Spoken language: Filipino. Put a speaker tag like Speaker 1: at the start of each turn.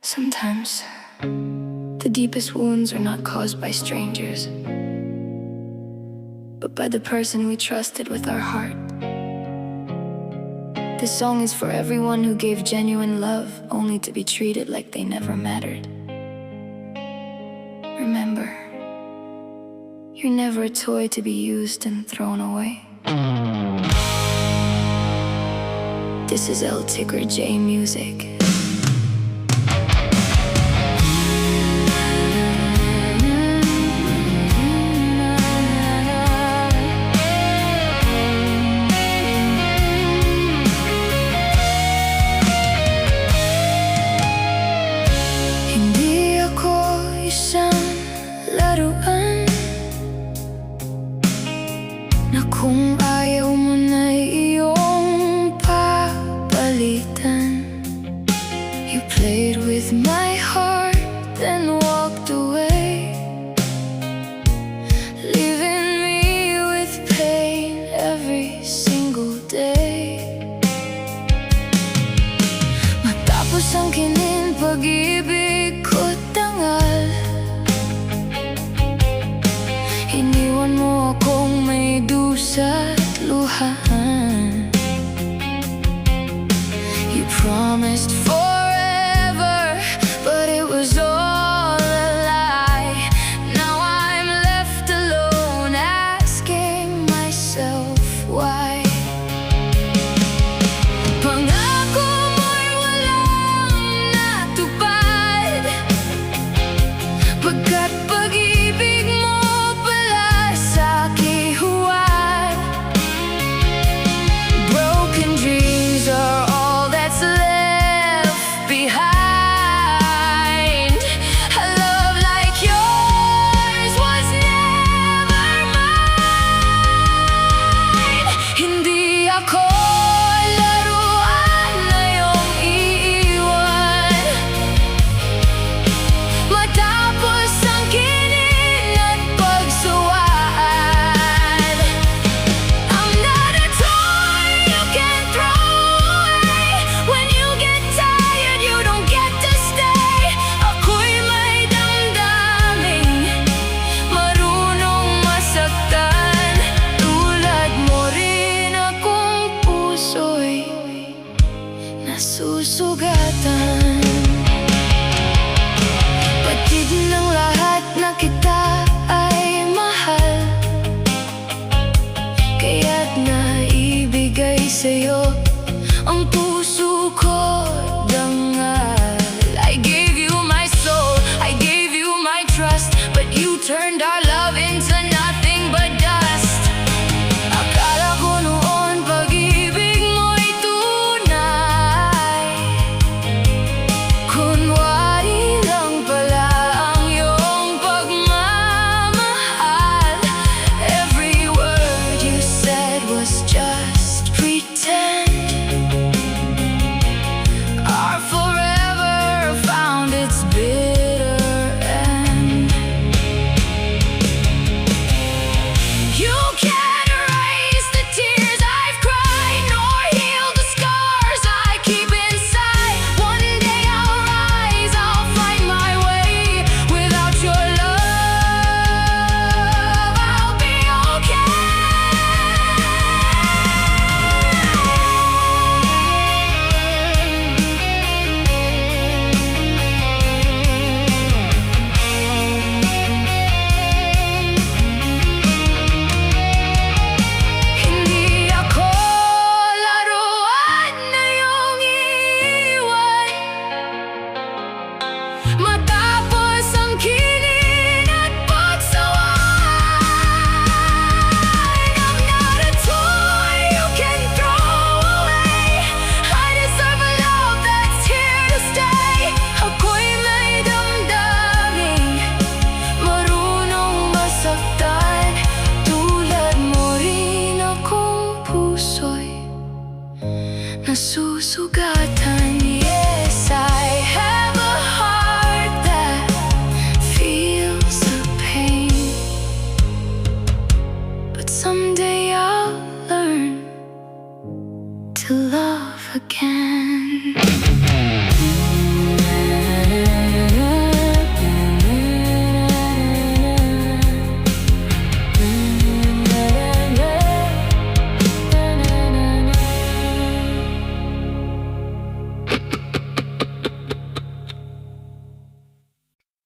Speaker 1: Sometimes, the deepest wounds are not caused by strangers, but by the person we trusted with our heart. This song is for everyone who gave genuine love only to be treated like they never mattered. Remember, you're never a toy to be used and thrown away. This is Tigre J music. Hindi ako isang laruan na kung ayaw mo na iyong papalitan. You played with my heart, then walked away, leaving me with pain every single day. Matapos ang kinin pag-ibig ko tangal, iniwan mo akong may dusa't luha. You promised forever, but it was all a lie. Now I'm left alone, asking myself why. Pangako mo'y walang natupad, pagkat pag-ibig mo pala sa'kin huwad. Broken dreams are all that's left behind. A love like yours was never mine. Hindi ako laruan na iyong iiwan, matapos ang kinin at pagsawaan. I'm not a toy you can throw away. When you get tired, you don't get to stay. Ako'y may damdamin, marunong masaktan. Tulad mo rin akong puso'y nasusugatan. Batid ng lahat